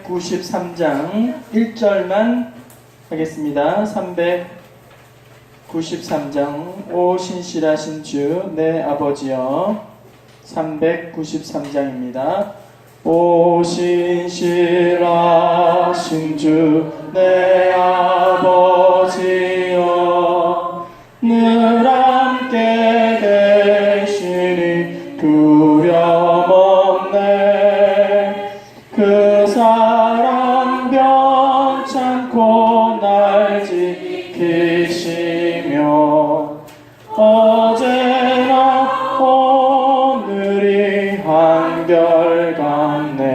393장 1절만 하겠습니다. 393장 오 신실하신 주 내 아버지여. 393장입니다. 오 신실하신 주 내 아버지여. 늘 함께 계시니 두려움없네. 그 사랑 변찮고 날 지키시며 어제나 오늘이 한결같네.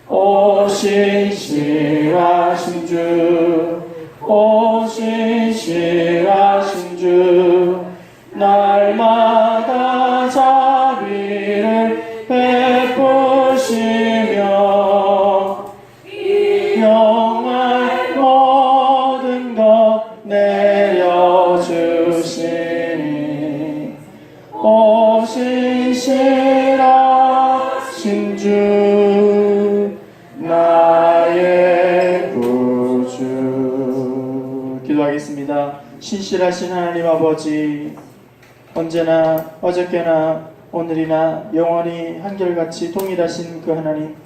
오 신실하신 주, 오 신실하신 주, 날마다 자비를 베푸시며 영원한 모든 것 내려주시니. 오 신실하신 주 나의 구주. 기도하겠습니다. 신실하신 하나님 아버지, 언제나 어저께나 오늘이나 영원히 한결같이 동일하신 그 하나님,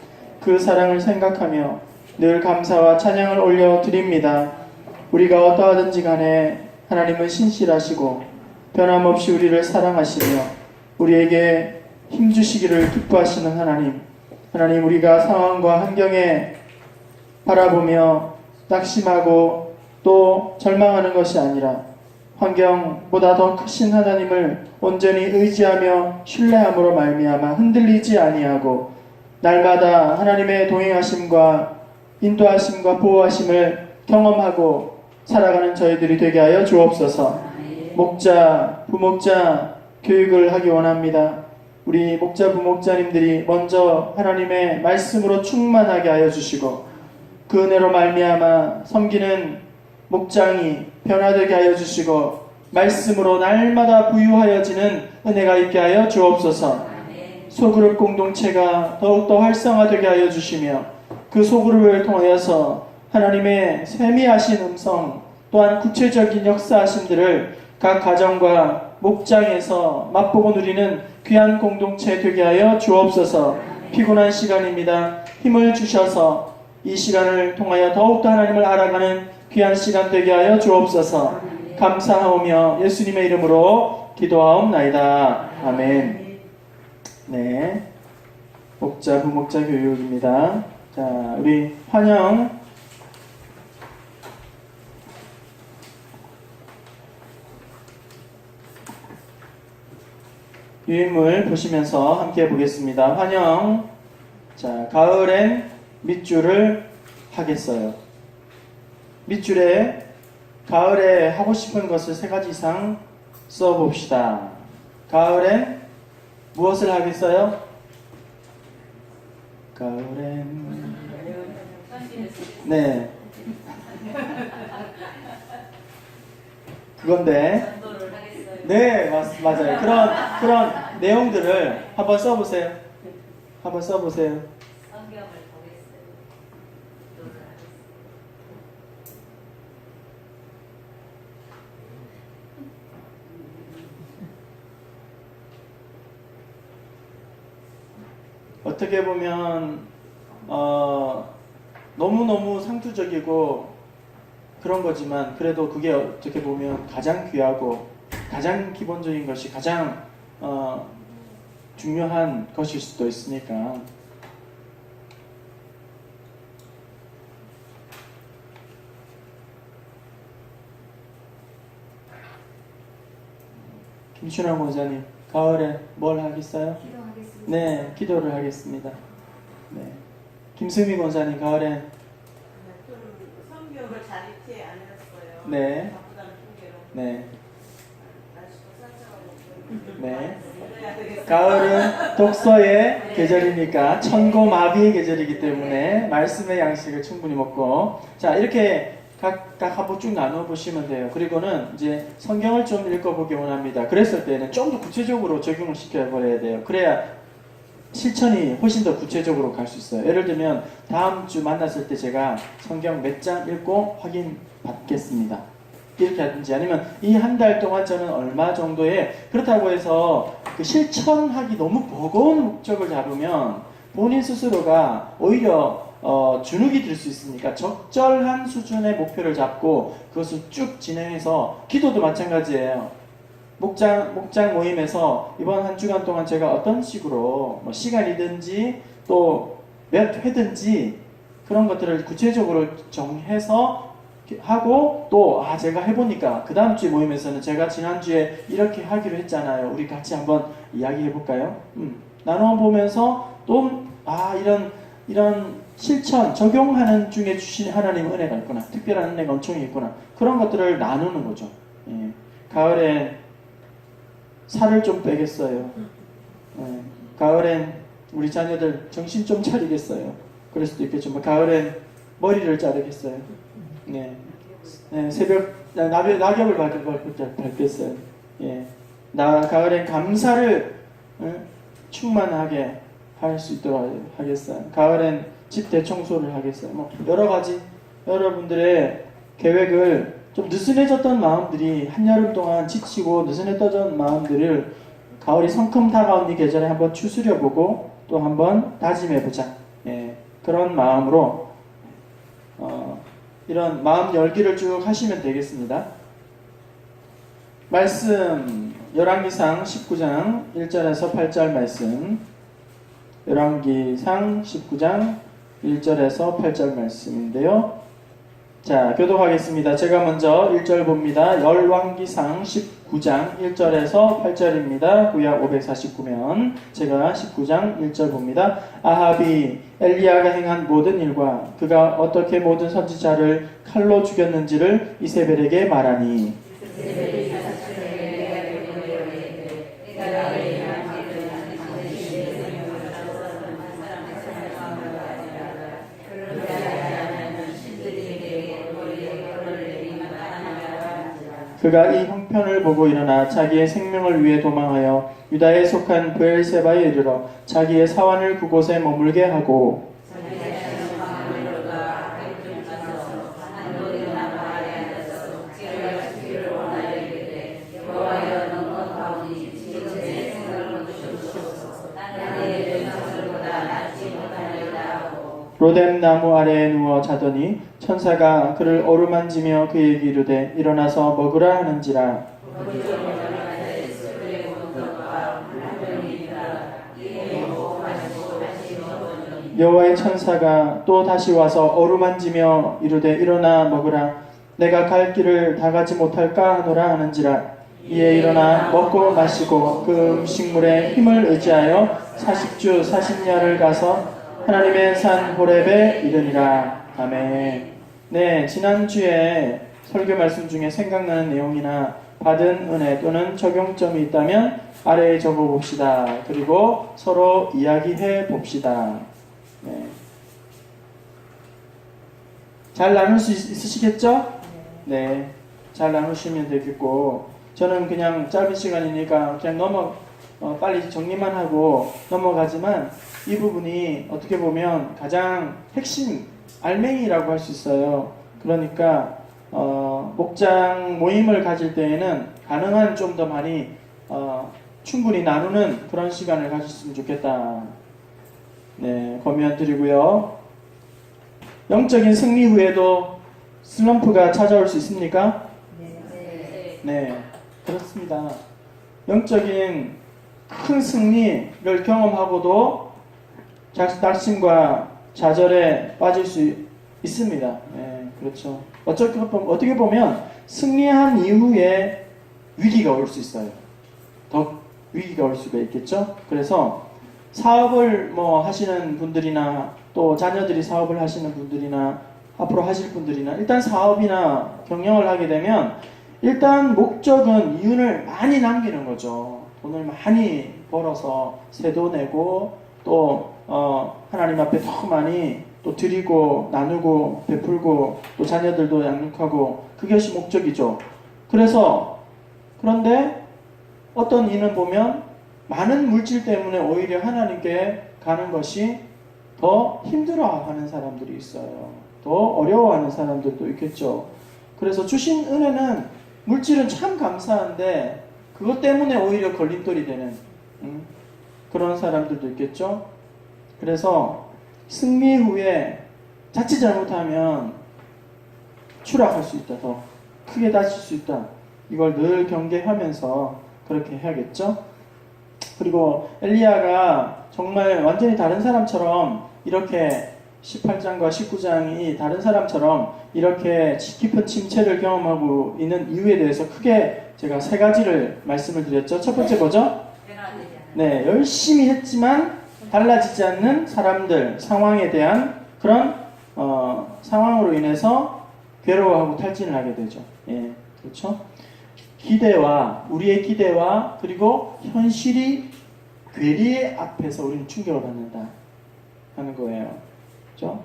그 사랑을 생각하며 늘 감사와 찬양을 올려드립니다. 우리가 어떠하든지 간에 하나님은 신실하시고 변함없이 우리를 사랑하시며 우리에게 힘주시기를 기뻐하시는 하나님. 하나님, 우리가 상황과 환경에 바라보며 낙심하고 또 절망하는 것이 아니라 환경보다 더 크신 하나님을 온전히 의지하며 신뢰함으로 말미암아 흔들리지 아니하고 날마다 하나님의 동행하심과 인도하심과 보호하심을 경험하고 살아가는 저희들이 되게 하여 주옵소서. 목자, 부목자 교육을 하기 원합니다. 우리 목자, 부목자님들이 먼저 하나님의 말씀으로 충만하게 하여 주시고 그 은혜로 말미암아 섬기는 목장이 변화되게 하여 주시고 말씀으로 날마다 부유하여지는 은혜가 있게 하여 주옵소서. 소그룹 공동체가 더욱더 활성화되게 하여 주시며 그 소그룹을 통하여서 하나님의 세미하신 음성 또한 구체적인 역사하심들을 각 가정과 목장에서 맛보고 누리는 귀한 공동체 되게 하여 주옵소서. 피곤한 시간입니다. 힘을 주셔서 이 시간을 통하여 더욱더 하나님을 알아가는 귀한 시간 되게 하여 주옵소서. 감사하오며 예수님의 이름으로 기도하옵나이다. 아멘. 네, 목자 부목자 교육입니다. 자, 우리 환영 유인물 보시면서 함께 보겠습니다. 환영. 자, 가을엔 밑줄을 하겠어요. 밑줄에 가을에 하고 싶은 것을 3가지 이상 써봅시다. 가을엔 무엇을 하겠어요? 가을엔 네, 그건데 네, 맞아요. 그런 내용들을 한번 써보세요. 한번 써보세요. 어떻게 보면 너무너무 상투적이고 그런 거지만 그래도 그게 어떻게 보면 가장 귀하고 가장 기본적인 것이 가장 중요한 것일 수도 있으니까. 김춘환 원장님, 가을에 뭘 하겠어요? 기도하겠습니다. 네, 기도를 하겠습니다. 네. 김수미 권사님, 가을에 성경을 잘 읽지 않았어요. 네. 바쁘다는 핑계로. 네. 날씨도 쌀쌀하고. 네. 읽어야 되겠어요. 가을은 독서의 계절이니까 천고마비의 계절이기 때문에 말씀의 양식을 충분히 먹고, 자, 이렇게 각각 한번 쭉 나눠보시면 돼요. 그리고는 이제 성경을 좀 읽어보기 원합니다. 그랬을 때는 좀 더 구체적으로 적용을 시켜버려야 돼요. 그래야 실천이 훨씬 더 구체적으로 갈 수 있어요. 예를 들면 다음 주 만났을 때 제가 성경 몇 장 읽고 확인 받겠습니다. 이렇게 하든지 아니면 이 한 달 동안 저는 얼마 정도의 그렇다고 해서 그 실천하기 너무 버거운 목적을 잡으면 본인 스스로가 오히려 주눅이 들 수 있으니까 적절한 수준의 목표를 잡고 그것을 쭉 진행해서 기도도 마찬가지예요. 목장 모임에서 이번 한 주간 동안 제가 어떤 식으로 뭐 시간이든지 또 몇 회든지 그런 것들을 구체적으로 정해서 하고 또 제가 해보니까 그 다음 주에 모임에서는 제가 지난주에 이렇게 하기로 했잖아요. 우리 같이 한번 이야기해 볼까요? 나눠 보면서 또 이런 실천 적용하는 중에 주신 하나님의 은혜가 있구나, 특별한 은혜가 엄청 있구나, 그런 것들을 나누는 거죠. 예. 가을에 살을 좀 빼겠어요. 예. 가을엔 우리 자녀들 정신 좀 차리겠어요. 그럴 수도 있겠지만 가을엔 머리를 자르겠어요. 네. 네, 새벽 낙엽을 밟겠어요. 예. 가을엔 감사를 충만하게 할 수 있도록 하겠어요. 가을엔 집 대청소를 하겠어요. 뭐 여러 가지 여러분들의 계획을 좀 느슨해졌던 마음들이 한여름 동안 지치고 느슨해졌던 마음들을 가을이 성큼 다가온 이 계절에 한번 추스려보고 또 한번 다짐해보자. 예. 그런 마음으로 이런 마음 열기를 쭉 하시면 되겠습니다. 말씀 열왕기상 19장 1절에서 8절 말씀, 열왕기상 19장 1절에서 8절 말씀인데요. 자, 교독하겠습니다. 제가 먼저 1절 봅니다. 열왕기상 19장 1절에서 8절입니다. 구약 549면 제가 19장 1절 봅니다. 아합이 엘리야가 행한 모든 일과 그가 어떻게 모든 선지자를 칼로 죽였는지를 이세벨에게 말하니 그가 이 형편을 보고 일어나 자기의 생명을 위해 도망하여 유다에 속한 브엘세바에 이르러 자기의 사환을 그곳에 머물게 하고 로뎀 나무 아래에 누워 자더니 천사가 그를 어루만지며 그에게 이르되 일어나서 먹으라 하는지라. 여호와의 천사가 또 다시 와서 어루만지며 이르되 일어나 먹으라. 내가 갈 길을 다 가지 못할까 하노라 하는지라. 이에 일어나 먹고 마시고 그 음식물에 힘을 의지하여 40주 40야를 가서 하나님의 산 호렙에 이르니라. 아멘. 네, 지난주에 설교 말씀 중에 생각나는 내용이나 받은 은혜 또는 적용점이 있다면 아래에 적어 봅시다. 그리고 서로 이야기해 봅시다. 네. 잘 나눌 수 있으시겠죠? 네, 잘 나누시면 되겠고, 저는 그냥 짧은 시간이니까 그냥 빨리 정리만 하고 넘어가지만 이 부분이 어떻게 보면 가장 핵심 알맹이라고 할 수 있어요. 그러니까 목장 모임을 가질 때에는 가능한 좀 더 많이 충분히 나누는 그런 시간을 가졌으면 좋겠다. 네, 권면 드리고요. 영적인 승리 후에도 슬럼프가 찾아올 수 있습니까? 네, 그렇습니다. 영적인 큰 승리를 경험하고도 낙심과 좌절에 빠질 수 있습니다. 네, 그렇죠. 어떻게 보면 승리한 이후에 위기가 올 수 있어요. 더 위기가 올 수가 있겠죠. 그래서 사업을 하시는 분들이나 또 자녀들이 사업을 하시는 분들이나 앞으로 하실 분들이나 일단 사업이나 경영을 하게 되면 일단 목적은 이윤을 많이 남기는 거죠. 돈을 많이 벌어서 세도 내고 또 하나님 앞에 더 많이 또 드리고 나누고 베풀고 또 자녀들도 양육하고 그것이 목적이죠. 그런데 어떤 이는 보면 많은 물질 때문에 오히려 하나님께 가는 것이 더 힘들어하는 사람들이 있어요. 더 어려워하는 사람들도 있겠죠. 그래서 주신 은혜는 물질은 참 감사한데 그것 때문에 오히려 걸림돌이 되는 그런 사람들도 있겠죠. 그래서 승리 후에 자칫 잘못하면 추락할 수 있다. 더 크게 다칠 수 있다. 이걸 늘 경계하면서 그렇게 해야겠죠. 그리고 엘리야가 정말 완전히 다른 사람처럼 이렇게 18장과 19장이 다른 사람처럼 이렇게 깊은 침체를 경험하고 있는 이유에 대해서 크게 제가 세 가지를 말씀을 드렸죠. 첫 번째 뭐죠? 네, 열심히 했지만 달라지지 않는 사람들, 상황에 대한 그런 상황으로 인해서 괴로워하고 탈진을 하게 되죠. 예, 그렇죠? 우리의 기대와 그리고 현실이 괴리 앞에서 우리는 충격을 받는다 하는 거예요. 그렇죠?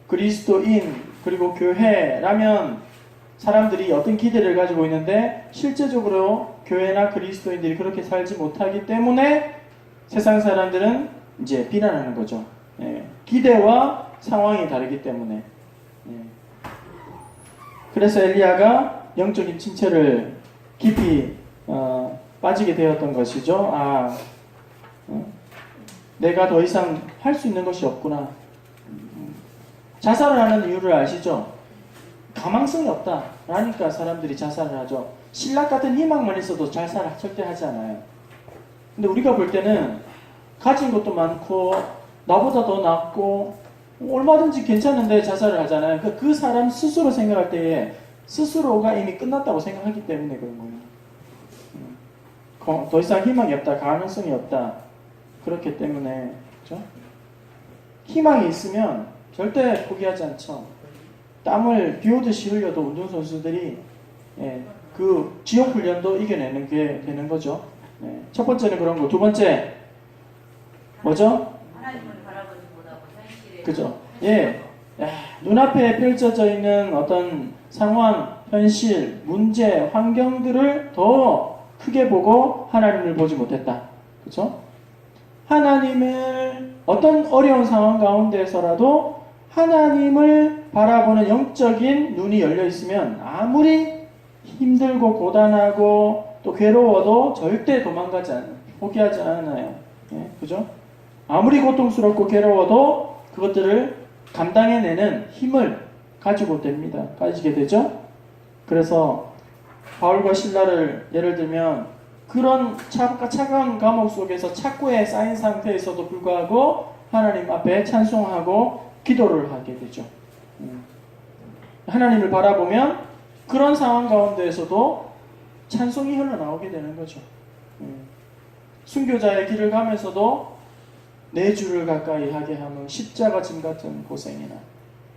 그리스도인 그리고 교회라면 사람들이 어떤 기대를 가지고 있는데 실제적으로 교회나 그리스도인들이 그렇게 살지 못하기 때문에 세상 사람들은 이제 비난하는 거죠. 예, 기대와 상황이 다르기 때문에. 예. 그래서 엘리야가 영적인 침체를 깊이 빠지게 되었던 것이죠. 내가 더 이상 할 수 있는 것이 없구나. 자살을 하는 이유를 아시죠? 가망성이 없다. 라니까 사람들이 자살을 하죠. 신락 같은 희망만 있어도 자살을 절대 하지 않아요. 근데 우리가 볼 때는 가진 것도 많고 나보다 더 낫고 얼마든지 괜찮은데 자살을 하잖아요. 그 사람 스스로 생각할 때에 스스로가 이미 끝났다고 생각하기 때문에 그런 거예요. 더 이상 희망이 없다. 가능성이 없다. 그렇기 때문에 그렇죠? 희망이 있으면 절대 포기하지 않죠. 땀을 비 오듯이 흘려도 운동선수들이 그 지옥 훈련도 이겨내는 게 되는 거죠. 첫 번째는 그런 거. 두 번째 뭐죠? 하나님을 바라보지 못하고 현실에 그죠? 예. 눈앞에 펼쳐져 있는 어떤 상황, 현실, 문제, 환경들을 더 크게 보고 하나님을 보지 못했다. 그죠? 하나님을 어떤 어려운 상황 가운데서라도 하나님을 바라보는 영적인 눈이 열려 있으면 아무리 힘들고 고단하고 또 괴로워도 절대 포기하지 않아요. 예, 그죠? 아무리 고통스럽고 괴로워도 그것들을 감당해내는 힘을 가지게 되죠. 그래서 바울과 실라를 예를 들면 그런 차가운 감옥 속에서 착고에 쌓인 상태에서도 불구하고 하나님 앞에 찬송하고 기도를 하게 되죠. 하나님을 바라보면 그런 상황 가운데에서도 찬송이 흘러나오게 되는 거죠. 순교자의 길을 가면서도 내 주를 가까이 하게 하면 십자가 짐 같은 고생이나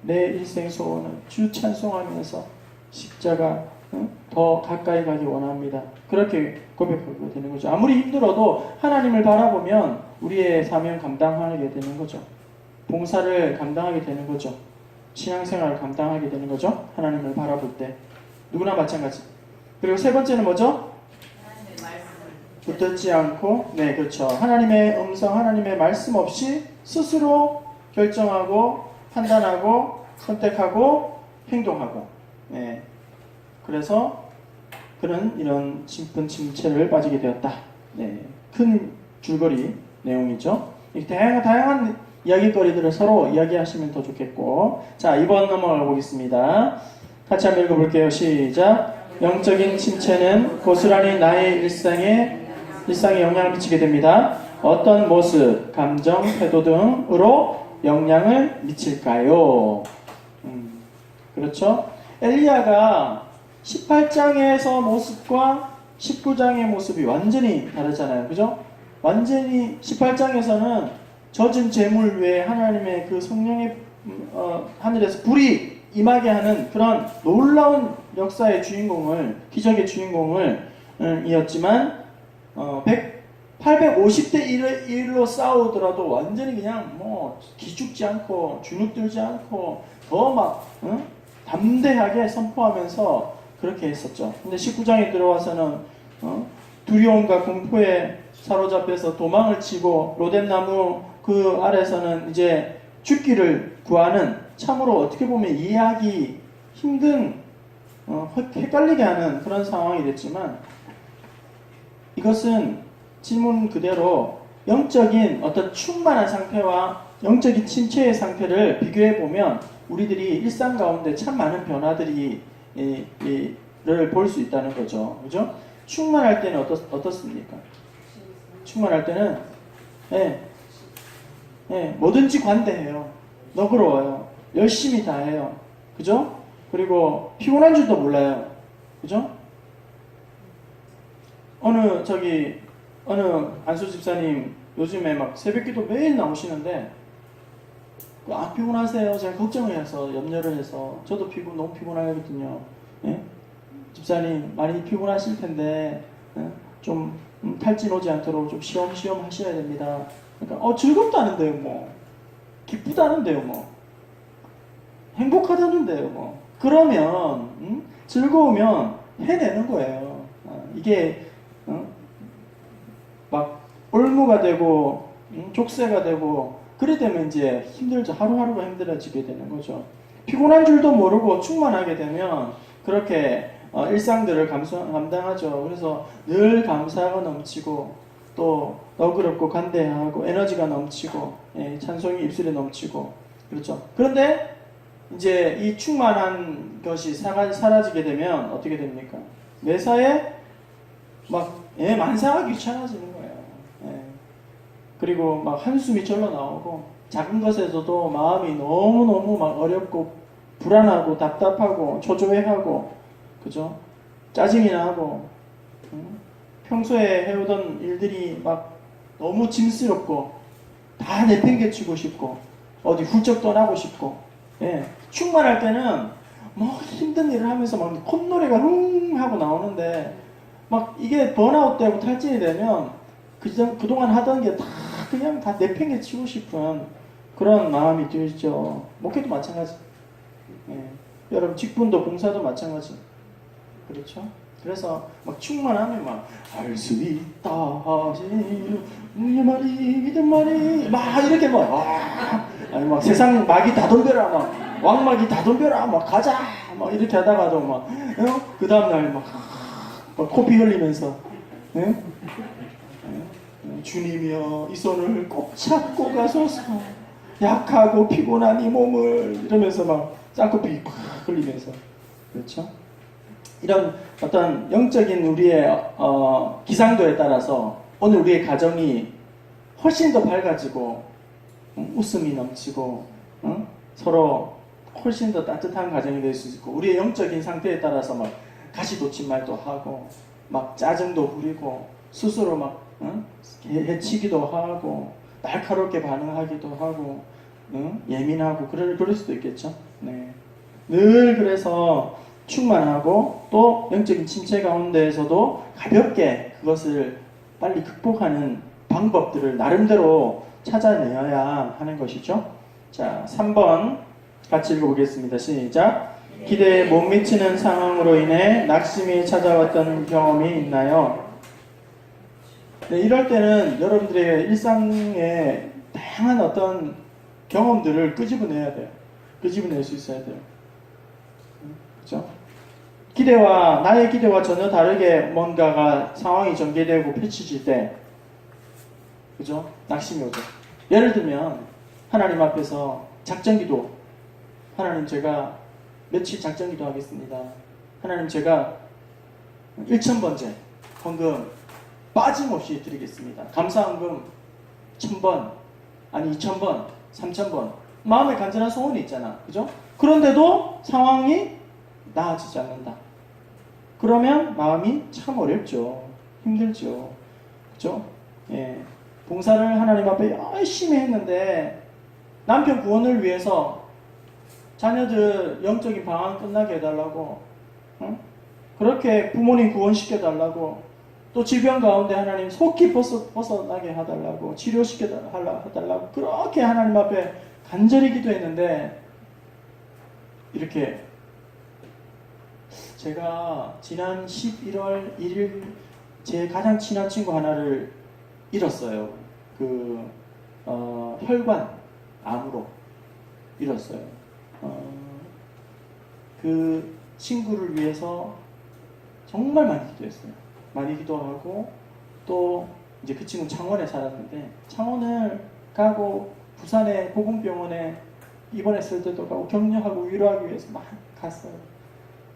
내 일생 소원은 주 찬송하면서 십자가 더 가까이 가기 원합니다. 그렇게 고백하게 되는 거죠. 아무리 힘들어도 하나님을 바라보면 우리의 사명 감당하게 되는 거죠. 봉사를 감당하게 되는 거죠. 신앙생활을 감당하게 되는 거죠. 하나님을 바라볼 때 누구나 마찬가지. 그리고 세 번째는 뭐죠? 하나님의 말씀을 붙들지 않고, 네, 그렇죠. 하나님의 음성, 하나님의 말씀 없이 스스로 결정하고 판단하고 선택하고 행동하고, 네. 그래서 그는 이런 깊은 침체를 빠지게 되었다. 네, 큰 줄거리 내용이죠. 이렇게 다양한 이야기거리들을 서로 이야기하시면 더 좋겠고, 자, 2번 넘어가 보겠습니다. 같이 한번 읽어볼게요. 시작. 영적인 침체는 고스란히 나의 일상에 영향을 미치게 됩니다. 어떤 모습, 감정, 태도 등으로 영향을 미칠까요? 그렇죠? 엘리야가 18장에서 모습과 19장의 모습이 완전히 다르잖아요. 그죠? 완전히 18장에서는 젖은 재물 위에 하나님의 그 성령의 하늘에서 불이 임하게 하는 그런 놀라운 역사의 주인공을, 기적의 주인공을 이었지만 850대 1로 싸우더라도 완전히 그냥 뭐 기죽지 않고 주눅들지 않고 더 막 담대하게 선포하면서 그렇게 했었죠. 근데 19장에 들어와서는 두려움과 공포에 사로잡혀서 도망을 치고 로뎀나무 그 아래서는 이제 죽기를 구하는 참으로 어떻게 보면 이해하기 힘든 헷갈리게 하는 그런 상황이 됐지만 이것은 질문 그대로 영적인 어떤 충만한 상태와 영적인 침체의 상태를 비교해 보면 우리들이 일상 가운데 참 많은 변화들이 를 볼 수 있다는 거죠. 그죠? 충만할 때는 어떻습니까? 충만할 때는 뭐든지 관대해요. 너그러워요. 열심히 다 해요. 그죠? 그리고 피곤한 줄도 몰라요. 그죠? 어느 안수 집사님 요즘에 막 새벽기도 매일 나오시는데 안 피곤하세요? 제가 걱정을 해서 염려를 해서 저도 너무 피곤하거든요. 예? 집사님 많이 피곤하실 텐데 좀 탈진 오지 않도록 좀 쉬엄쉬엄 하셔야 됩니다. 그러니까 즐겁다는데요, 뭐 기쁘다는데요, 뭐 행복하다는데요, 뭐 그러면 즐거우면 해내는 거예요. 이게 막 올무가 되고 족쇄가 되고 그래 되면 이제 힘들죠. 하루하루가 힘들어지게 되는 거죠. 피곤한 줄도 모르고 충만하게 되면 그렇게 일상들을 감당하죠. 그래서 늘 감사가 넘치고 또 너그럽고 간대하고 에너지가 넘치고 찬송이 입술에 넘치고 그렇죠. 그런데 이제 이 충만한 것이 사라지게 되면 어떻게 됩니까? 매사에 막 만사가 귀찮아지는 거예요. 그리고 막 한숨이 절로 나오고 작은 것에서도 마음이 너무너무 막 어렵고 불안하고 답답하고 초조해하고 그죠? 짜증이 나고 평소에 해오던 일들이 막 너무 짐스럽고 다 내팽개치고 싶고 어디 훌쩍 떠나고 싶고 충만할 때는 뭐 힘든 일을 하면서 막 콧노래가 흥 하고 나오는데 막 이게 번아웃 되고 탈진이 되면 그동안 하던 게 다 그냥 다 내팽개치고 싶은 그런 마음이 들죠. 목회도 마찬가지. 여러분 직분도 봉사도 마찬가지. 그렇죠? 그래서 막 충만하면 막 알 수 있다 우리 말이 믿음 말이 막 이렇게 막 세상 막이 다 덤벼라 막 왕막이 다 덤벼라 막 가자 막 이렇게 하다가도 막 그 다음날 막 코피 흘리면서 주님이여 이 손을 꼭 잡고 가소서 약하고 피곤한 이 몸을 이러면서 막 쌍코피 팍 흘리면서 그렇죠? 이런 어떤 영적인 우리의 기상도에 따라서 오늘 우리의 가정이 훨씬 더 밝아지고 웃음이 넘치고 서로 훨씬 더 따뜻한 가정이 될 수 있고 우리의 영적인 상태에 따라서 막 가시돋침말도 하고 막 짜증도 부리고 스스로 막 해치기도 하고 날카롭게 반응하기도 하고 예민하고 그럴 수도 있겠죠. 늘 그래서 충만하고 또 영적인 침체 가운데에서도 가볍게 그것을 빨리 극복하는 방법들을 나름대로 찾아내야 하는 것이죠. 자, 3번 같이 읽어보겠습니다. 시작. 기대에 못 미치는 상황으로 인해 낙심이 찾아왔던 경험이 있나요? 이럴 때는 여러분들의 일상에 다양한 어떤 경험들을 끄집어내야 돼요. 끄집어낼 수 있어야 돼요. 그렇죠? 나의 기대와 전혀 다르게 뭔가가 상황이 전개되고 펼쳐질 때, 그죠? 낙심이 오죠. 예를 들면 하나님 앞에서 작전기도, 하나님 제가 며칠 작전기도 하겠습니다. 하나님 제가 1000번째 헌금 빠짐없이 드리겠습니다. 감사헌금 1000번, 아니 2000번, 3000번. 마음에 간절한 소원이 있잖아. 그죠? 그런데도 상황이 나아지지 않는다. 그러면 마음이 참 어렵죠. 힘들죠. 그죠? 봉사를 하나님 앞에 열심히 했는데 남편 구원을 위해서 자녀들 영적인 방황 끝나게 해달라고 그렇게 부모님 구원시켜달라고 또 질병 가운데 하나님 속히 벗어나게 해달라고 치료시켜달라고 그렇게 하나님 앞에 간절히 기도했는데 이렇게 제가 지난 11월 1일 제 가장 친한 친구 하나를 잃었어요. 혈관 암으로 잃었어요. 그 친구를 위해서 정말 많이 기도했어요. 많이 기도하고 또 이제 그 친구 창원에 살았는데 창원을 가고 부산의 보건병원에 입원했을 때도 가고 격려하고 위로하기 위해서 막 갔어요.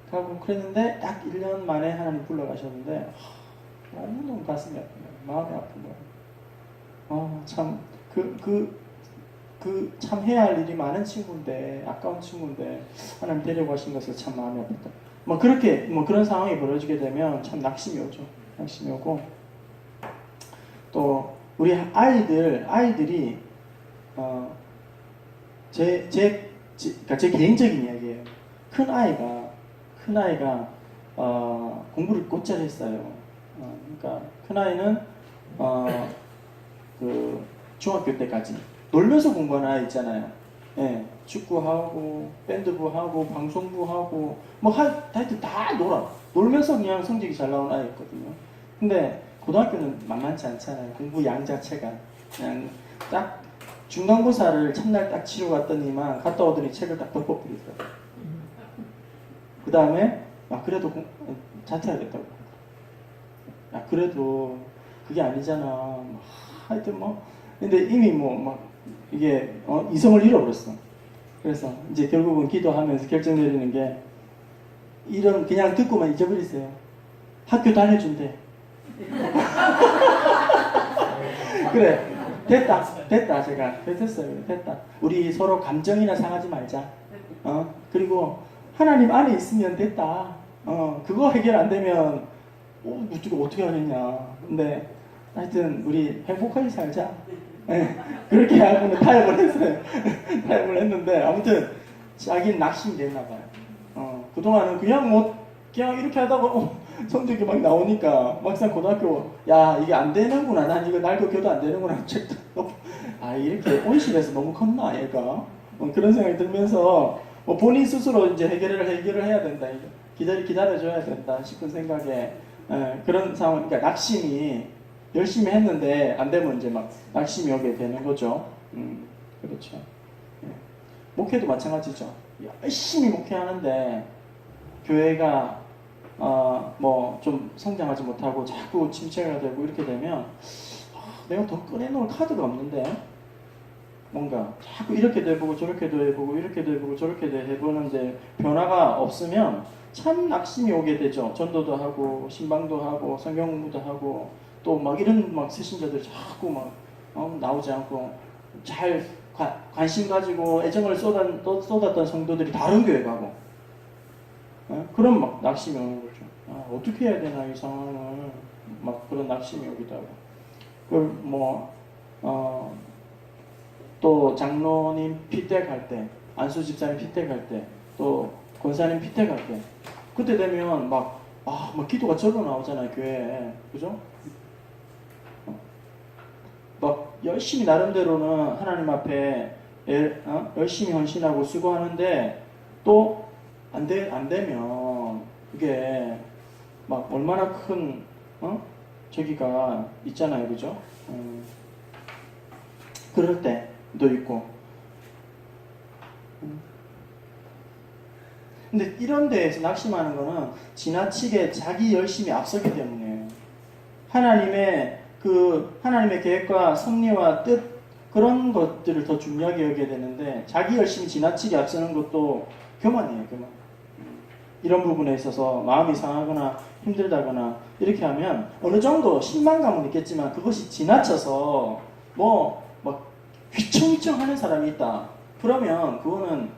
가고 그랬는데 딱 1년 만에 하나님 불러가셨는데 너무너무 가슴이 아픈 거예요. 마음이 아픈 거예요. 참 참 해야 할 일이 많은 친구인데 아까운 친구인데 하나님 데려가신 것을 참 마음이 아팠다. 그런 상황이 벌어지게 되면 참 낙심이 오죠. 낙심이 오고 또 우리 아이들이 그러니까 제 개인적인 이야기예요. 큰 아이가 공부를 곧잘 했어요. 그러니까 큰 아이는 그 중학교 때까지 놀면서 공부하는 아이 있잖아요. 예, 축구하고 밴드부 하고 방송부 하고 하여튼 다 놀면서 그냥 성적이 잘 나온 아이였거든요. 근데 고등학교는 만만치 않잖아요. 공부 양 자체가 그냥 딱 중간고사를 첫날 딱 치러 갔더니만 갔다 오더니 책을 딱 덮어버리더라고요. 그 다음에 그래도 자퇴하겠다고. 그래도 그게 아니잖아. 하여튼 근데 이미 이게 이성을 잃어버렸어. 그래서 이제 결국은 기도하면서 결정 내리는 게 이런 그냥 듣고만 잊어버리세요. 학교 다녀준대. 그래. 됐다 제가 됐어요. 됐다. 우리 서로 감정이나 상하지 말자. 그리고 하나님 안에 있으면 됐다. 그거 해결 안 되면 어떻게 하겠냐. 근데 하여튼 우리 행복하게 살자. 네, 그렇게 하고는 타협을 했어요. 타협을 했는데 아무튼 자기는 낙심이 됐나 봐요. 그동안은 그냥 이렇게 하다가 성적이 막 나오니까 막상 고등학교 이게 안 되는구나. 난 이거 날도 안 되는구나. 책도 이렇게 온실에서 너무 컸나 얘가. 그런 생각이 들면서 본인 스스로 이제 해결을 해야 된다. 기다려줘야 된다 싶은 생각에 그런 상황. 그러니까 낙심이 열심히 했는데 안 되면 이제 막 낙심이 오게 되는 거죠. 그렇죠. 예. 목회도 마찬가지죠. 열심히 목회하는데 교회가 좀 성장하지 못하고 자꾸 침체가 되고 이렇게 되면 내가 더 꺼내놓을 카드가 없는데 뭔가 자꾸 이렇게도 해보고 저렇게도 해보고 이렇게도 해보고 저렇게도 해보는데 변화가 없으면 참 낙심이 오게 되죠. 전도도 하고 신방도 하고 성경 공부도 하고 또 이런 새신자들 자꾸 나오지 않고 잘 관심 가지고 애정을 쏟았던 성도들이 다른 교회 가고 그런 낙심이 오는 거죠. 어떻게 해야 되나 이 상황을 그런 낙심이 오기도 하고 또 장로님 피택할 때 안수 집사님 피택할 때 또 권사님 피택할 때 그때 되면 기도가 절로 나오잖아요 교회에. 그죠? 열심히 나름대로는 하나님 앞에 열심히 헌신하고 수고하는데 또 안 되면 그게 얼마나 큰 저기가 있잖아요. 그죠? 그럴 때도 있고. 근데 이런 데에서 낙심하는 거는 지나치게 자기 열심이 앞서기 때문에 하나님의 계획과 섭리와 뜻 그런 것들을 더 중요하게 여겨야 되는데 자기 열심이 지나치게 앞서는 것도 교만이에요. 교만. 이런 부분에 있어서 마음이 상하거나 힘들다거나 이렇게 하면 어느 정도 실망감은 있겠지만 그것이 지나쳐서 휘청휘청 하는 사람이 있다. 그러면 그거는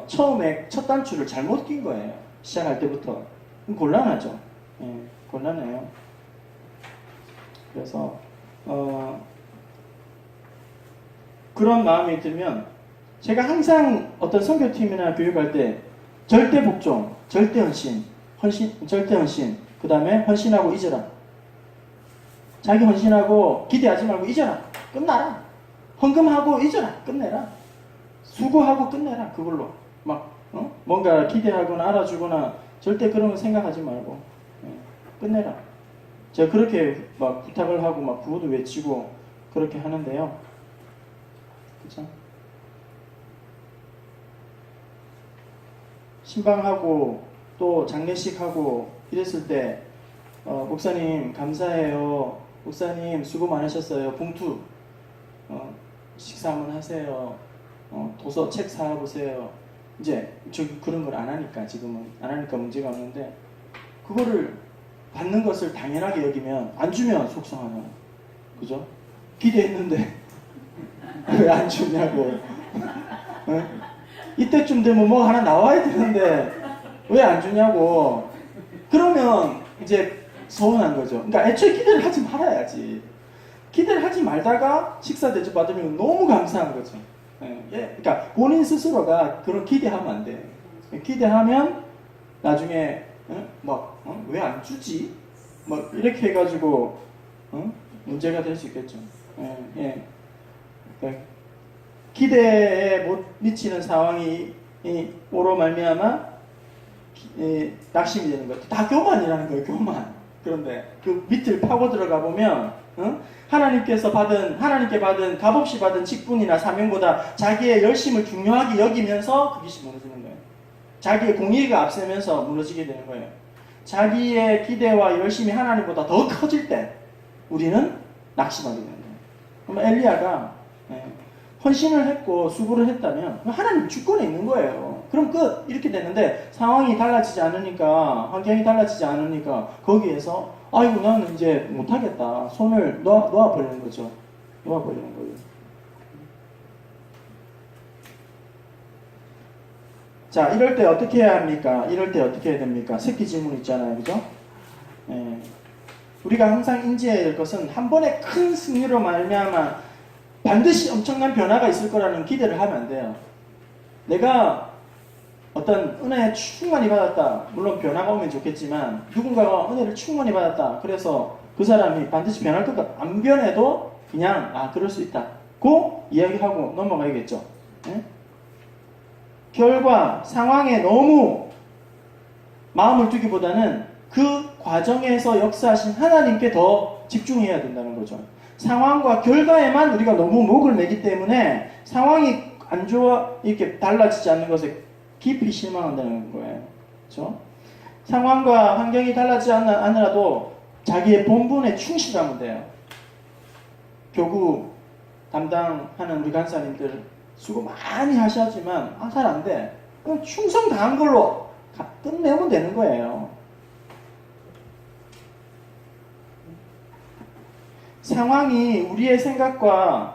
처음에 첫 단추를 잘못 낀 거예요. 시작할 때부터. 곤란하죠. 예, 곤란해요. 그래서 그런 마음이 들면 제가 항상 어떤 선교팀이나 교육할 때 절대 복종, 절대 헌신, 그 다음에 헌신하고 잊어라. 자기 헌신하고 기대하지 말고 잊어라. 끝나라. 헌금하고 잊어라. 끝내라. 수고하고 끝내라. 그걸로 뭔가 기대하거나 알아주거나 절대 그런 거 생각하지 말고 끝내라. 제가 그렇게 막 부탁을 하고 막 구호도 외치고 그렇게 하는데요. 그죠? 신방하고 또 장례식하고 이랬을 때 목사님 감사해요. 목사님 수고 많으셨어요. 봉투 식사 한번 하세요. 도서 책 사보세요. 이제 저 그런 걸 안 하니까 지금은 안 하니까 문제가 없는데 그거를 받는 것을 당연하게 여기면 안 주면 속상하잖아. 그죠? 기대했는데 왜 안 주냐고. 이때쯤 되면 뭐 하나 나와야 되는데 왜 안 주냐고. 그러면 이제 서운한 거죠. 그러니까 애초에 기대를 하지 말아야지. 기대를 하지 말다가 식사 대접 받으면 너무 감사한 거죠. 그러니까 본인 스스로가 그런 기대하면 안 돼. 기대하면 나중에 왜 안 주지? 뭐 이렇게 해가지고 문제가 될 수 있겠죠. 그러니까 기대에 못 미치는 상황이 오로 말미암아 낙심이 되는 거예요. 다 교만이라는 거예요. 교만. 그런데 그 밑을 파고 들어가 보면 하나님께 받은 값없이 받은 직분이나 사명보다 자기의 열심을 중요하게 여기면서 그것이 무너지는 거예요. 자기의 공의가 앞서면서 무너지게 되는 거예요. 자기의 기대와 열심이 하나님보다 더 커질 때 우리는 낙심하게 되는 거예요. 그럼 엘리야가 헌신을 했고 수고를 했다면 하나님 주권에 있는 거예요. 그럼 끝 이렇게 되는데 상황이 달라지지 않으니까 환경이 달라지지 않으니까 거기에서 아이고 나는 이제 못하겠다 손을 놓아버리는 거죠. 놓아버리는 거예요. 자 이럴 때 어떻게 해야 합니까? 이럴 때 어떻게 해야 됩니까? 새끼 질문 있잖아요. 그죠? 우리가 항상 인지해야 될 것은 한 번에 큰 승리로 말미암아 반드시 엄청난 변화가 있을 거라는 기대를 하면 안 돼요. 내가 어떤 은혜에 충만히 받았다. 물론 변화가 오면 좋겠지만 누군가가 은혜를 충만히 받았다. 그래서 그 사람이 반드시 변할 것 같아. 안 변해도 그냥 그럴 수 있다. 고 이야기하고 넘어가야겠죠. 결과, 상황에 너무 마음을 두기보다는 그 과정에서 역사하신 하나님께 더 집중해야 된다는 거죠. 상황과 결과에만 우리가 너무 목을 매기 때문에 상황이 안 좋아 이렇게 달라지지 않는 것에 깊이 실망한다는 거예요. 그렇죠? 상황과 환경이 달라지지 않으라도 자기의 본분에 충실하면 돼요. 교구 담당하는 우리 간사님들 수고 많이 하셨지만 잘 안 돼. 그럼 충성 다한 걸로 끝내면 되는 거예요. 상황이 우리의 생각과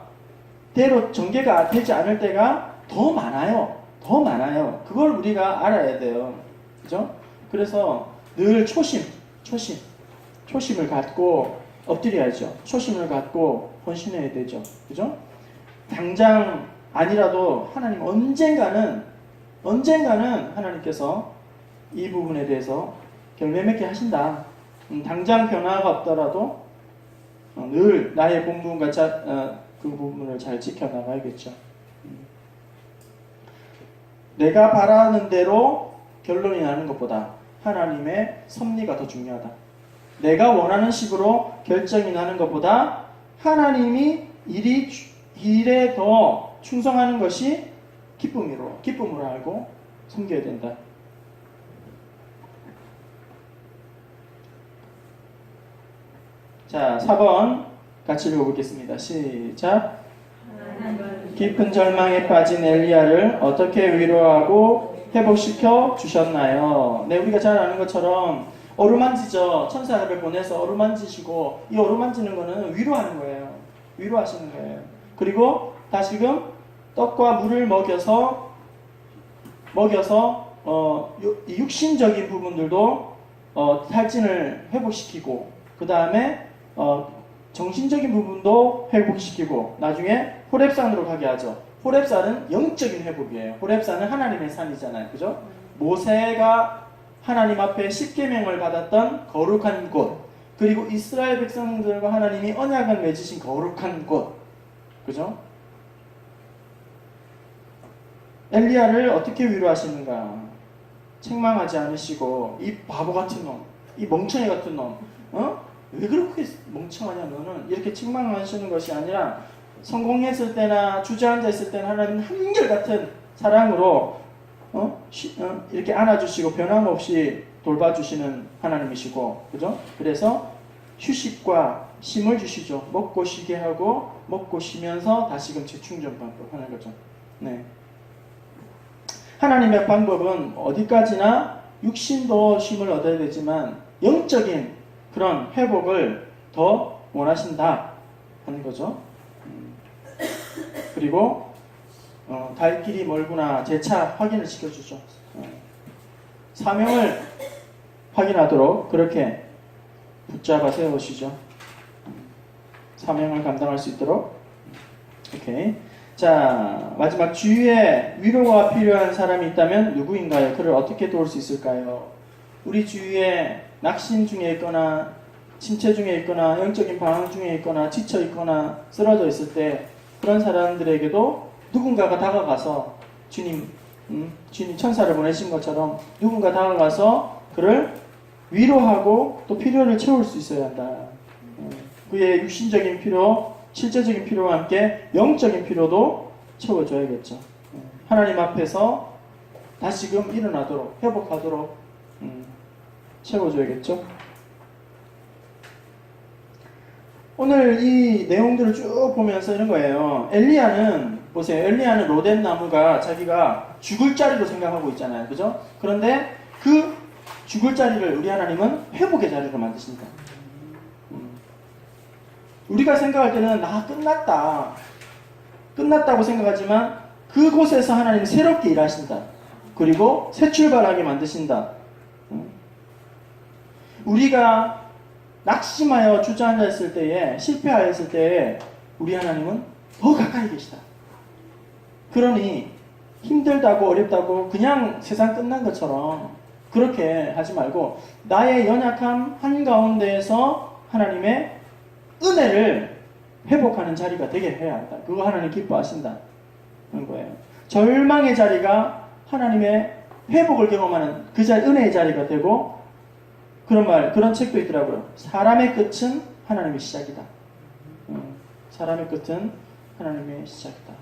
대로 전개가 되지 않을 때가 더 많아요. 더 많아요. 그걸 우리가 알아야 돼요. 그죠? 그래서 늘 초심을 갖고 엎드려야죠. 초심을 갖고 헌신해야 되죠. 그죠? 당장 아니라도 하나님 언젠가는 하나님께서 이 부분에 대해서 결매 맺게 하신다. 당장 변화가 없더라도 늘 나의 본분과 그 부분을 잘 지켜나가야겠죠. 내가 바라는 대로 결론이 나는 것보다 하나님의 섭리가 더 중요하다. 내가 원하는 식으로 결정이 나는 것보다 하나님이 일에 더 충성하는 것이 기쁨으로 알고 섬겨야 된다. 자, 4번 같이 읽어보겠습니다. 시작. 깊은 절망에 빠진 엘리야를 어떻게 위로하고 회복시켜 주셨나요? 네, 우리가 잘 아는 것처럼 어루만지죠. 천사를 보내서 어루만지시고, 이 어루만지는 거는 위로하는 거예요. 위로하시는 거예요. 그리고 다시금 떡과 물을 먹여서 이 육신적인 부분들도 탈진을 회복시키고, 그 다음에 정신적인 부분도 회복시키고 나중에 호렙산으로 가게 하죠. 호렙산은 영적인 회복이에요. 호렙산은 하나님의 산이잖아요. 그죠? 모세가 하나님 앞에 십계명을 받았던 거룩한 곳, 그리고 이스라엘 백성들과 하나님이 언약을 맺으신 거룩한 곳. 그죠? 엘리야를 어떻게 위로하시는가? 책망하지 않으시고 이 바보 같은 놈, 이 멍청이 같은 놈, 왜 그렇게 멍청하냐 너는 이렇게 책망하시는 것이 아니라 성공했을 때나 주저앉아 있을 때는 하나님 한결같은 사랑으로 이렇게 안아주시고 변함없이 돌봐주시는 하나님이시고, 그죠? 그래서 휴식과 쉼을 주시죠. 먹고 쉬게 하고 먹고 쉬면서 다시금 재충전 방법 하는 거죠. 네. 하나님의 방법은 어디까지나 육신도 쉼을 얻어야 되지만 영적인 그런 회복을 더 원하신다 하는 거죠. 그리고 갈 길이 멀구나 재차 확인을 시켜주죠. 사명을 확인하도록 그렇게 붙잡아 세우시죠. 사명을 감당할 수 있도록. 오케이. 자, 마지막 주위에 위로가 필요한 사람이 있다면 누구인가요? 그를 어떻게 도울 수 있을까요? 우리 주위에 낙심 중에 있거나 침체 중에 있거나 영적인 방황 중에 있거나 지쳐 있거나 쓰러져 있을 때 그런 사람들에게도 누군가가 다가가서 주님 천사를 보내신 것처럼 누군가 다가가서 그를 위로하고 또 필요를 채울 수 있어야 한다. 그의 육신적인 필요, 실제적인 필요와 함께 영적인 필요도 채워줘야겠죠. 하나님 앞에서 다시금 일어나도록 회복하도록 채워줘야겠죠. 오늘 이 내용들을 쭉 보면서 이런 거예요. 엘리야는 보세요. 엘리야는 로뎀 나무가 자기가 죽을 자리로 생각하고 있잖아요. 그죠? 그런데 그 죽을 자리를 우리 하나님은 회복의 자리로 만드신다. 우리가 생각할 때는 끝났다고 생각하지만 그곳에서 하나님은 새롭게 일하신다. 그리고 새 출발하게 만드신다. 우리가 낙심하여 주저앉아 있을 때에 실패하였을 때에 우리 하나님은 더 가까이 계시다. 그러니 힘들다고 어렵다고 그냥 세상 끝난 것처럼 그렇게 하지 말고 나의 연약함 한가운데에서 하나님의 은혜를 회복하는 자리가 되게 해야 한다. 그거 하나님 기뻐하신다. 그런 거예요. 절망의 자리가 하나님의 회복을 경험하는 그 자리, 은혜의 자리가 되고 그런 책도 있더라고요. 사람의 끝은 하나님의 시작이다. 사람의 끝은 하나님의 시작이다.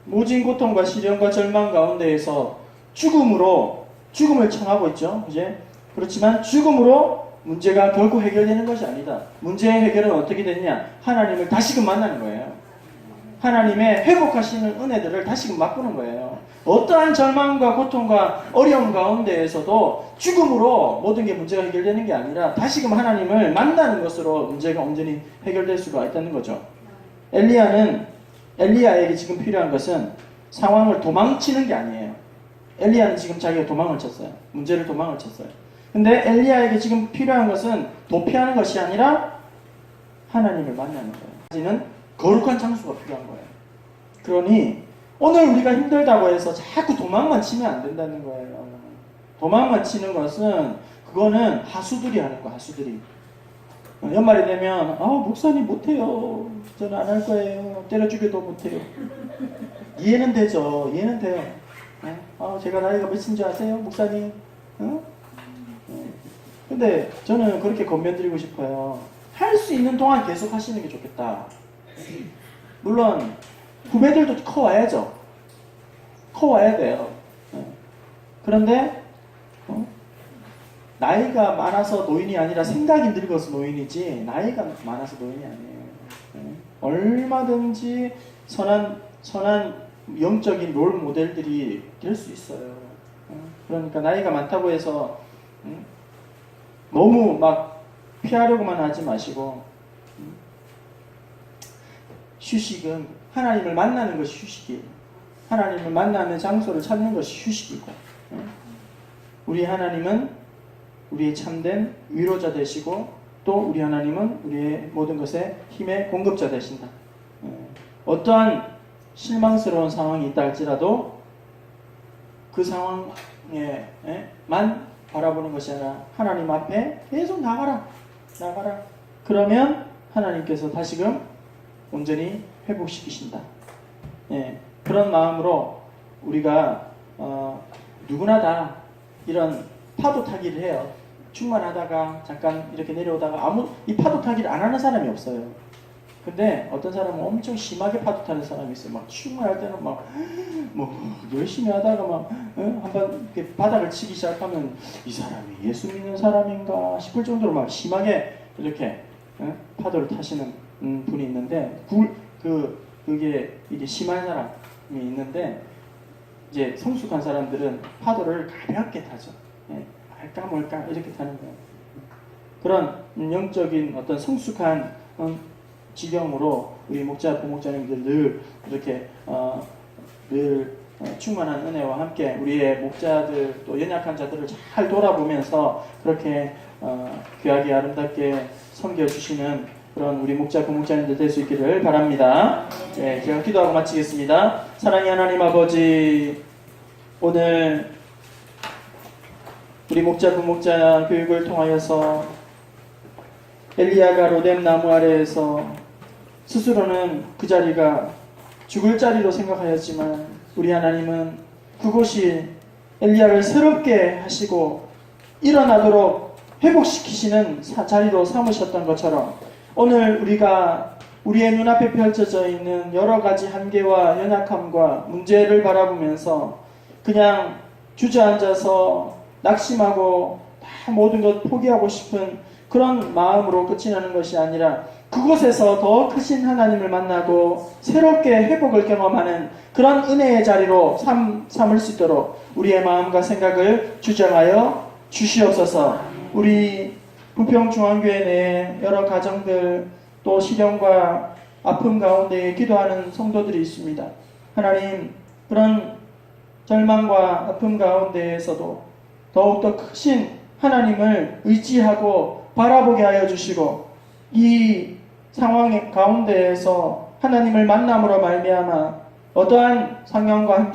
모진 고통과 시련과 절망 가운데에서 죽음을 청하고 있죠. 이제 그렇지만 죽음으로 문제가 결코 해결되는 것이 아니다. 문제의 해결은 어떻게 되느냐? 하나님을 다시금 만나는 거예요. 하나님의 회복하시는 은혜들을 다시금 맛보는 거예요. 어떠한 절망과 고통과 어려움 가운데에서도 죽음으로 모든 게 문제가 해결되는 게 아니라 다시금 하나님을 만나는 것으로 문제가 온전히 해결될 수가 있다는 거죠. 엘리야에게 지금 필요한 것은 상황을 도망치는 게 아니에요. 엘리야는 지금 자기가 도망을 쳤어요. 문제를 도망을 쳤어요. 근데 엘리야에게 지금 필요한 것은 도피하는 것이 아니라 하나님을 만나는 거예요. 이제는 거룩한 장소가 필요한 거예요. 그러니 오늘 우리가 힘들다고 해서 자꾸 도망만 치면 안 된다는 거예요. 도망만 치는 것은 그거는 하수들이 하는 거야. 하수들이. 연말이 되면 목사님 못해요. 저는 안 할 거예요. 때려 죽여도 못해요. 이해는 되죠. 이해는 돼요. 제가 나이가 몇인 줄 아세요? 목사님? 근데 저는 그렇게 권면드리고 싶어요. 할 수 있는 동안 계속 하시는 게 좋겠다. 물론 후배들도 커와야죠. 커와야 돼요. 그런데 나이가 많아서 노인이 아니라 생각이 늙어서 노인이지 나이가 많아서 노인이 아니에요. 얼마든지 선한 영적인 롤 모델들이 될 수 있어요. 그러니까 나이가 많다고 해서 너무 막 피하려고만 하지 마시고 휴식은 하나님을 만나는 것이 휴식이에요. 하나님을 만나는 장소를 찾는 것이 휴식이고 우리 하나님은 우리의 참된 위로자 되시고 또 우리 하나님은 우리의 모든 것의 힘의 공급자 되신다. 어떠한 실망스러운 상황이 있다 할지라도 그 상황에만 바라보는 것이 아니라 하나님 앞에 계속 나가라. 그러면 하나님께서 다시금 온전히 회복시키신다. 그런 마음으로 우리가 누구나 다 이런 파도 타기를 해요. 충만하다가 잠깐 이렇게 내려오다가 이 파도 타기를 안 하는 사람이 없어요. 근데 어떤 사람은 엄청 심하게 파도 타는 사람이 있어요. 막 충만할 때는 막 열심히 하다가 막 한번 이렇게 바닥을 치기 시작하면 이 사람이 예수 믿는 사람인가 싶을 정도로 막 심하게 이렇게 파도를 타시는 분이 있는데 이게 심한 사람이 있는데 이제 성숙한 사람들은 파도를 가볍게 타죠. 할까 말까 이렇게 타는 거예요. 그런 영적인 어떤 성숙한 지경으로 우리 목자, 부목자님들 늘 이렇게 늘 충만한 은혜와 함께 우리의 목자들 또 연약한 자들을 잘 돌아보면서 그렇게 귀하게 아름답게 섬겨주시는 그런 우리 목자, 부목자님들 될 수 있기를 바랍니다. 네, 제가 기도하고 마치겠습니다. 사랑의 하나님 아버지, 오늘 우리 목자, 부목자 교육을 통하여서 엘리야가 로뎀 나무 아래에서 스스로는 그 자리가 죽을 자리로 생각하였지만 우리 하나님은 그곳이 엘리야를 새롭게 하시고 일어나도록 회복시키시는 자리로 삼으셨던 것처럼 오늘 우리가 우리의 눈앞에 펼쳐져 있는 여러 가지 한계와 연약함과 문제를 바라보면서 그냥 주저앉아서 낙심하고 다 모든 것 포기하고 싶은 그런 마음으로 끝이 나는 것이 아니라 그곳에서 더 크신 하나님을 만나고 새롭게 회복을 경험하는 그런 은혜의 자리로 삼을 수 있도록 우리의 마음과 생각을 주장하여 주시옵소서. 우리 부평중앙교회 내에 여러 가정들 또 시련과 아픔 가운데 기도하는 성도들이 있습니다. 하나님, 그런 절망과 아픔 가운데에서도 더욱더 크신 하나님을 의지하고 바라보게 하여 주시고 이 상황 가운데에서 하나님을 만남으로 말미암아 어떠한 상황과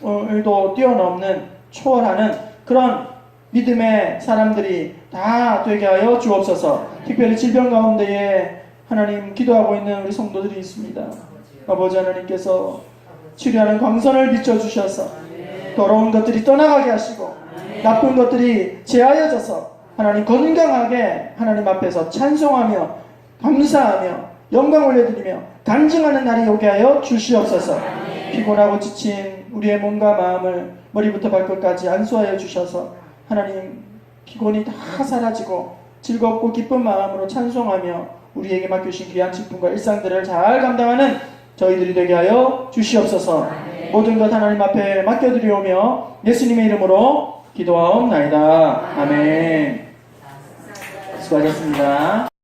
환경을도 뛰어넘는 초월하는 그런 믿음의 사람들이 다 되게 하여 주옵소서. 특별히 질병 가운데에 하나님 기도하고 있는 우리 성도들이 있습니다. 아버지 하나님께서 치료하는 광선을 비춰주셔서 더러운 것들이 떠나가게 하시고 나쁜 것들이 제하여져서 하나님 건강하게 하나님 앞에서 찬송하며 감사하며 영광 올려드리며 간증하는 날이 오게 하여 주시옵소서. 피곤하고 지친 우리의 몸과 마음을 머리부터 발끝까지 안수하여 주셔서 하나님 피곤이 다 사라지고 즐겁고 기쁜 마음으로 찬송하며 우리에게 맡겨주신 귀한 직분과 일상들을 잘 감당하는 저희들이 되게 하여 주시옵소서. 모든 것 하나님 앞에 맡겨드리오며 예수님의 이름으로 기도하옵나이다. 아멘. 수고하셨습니다.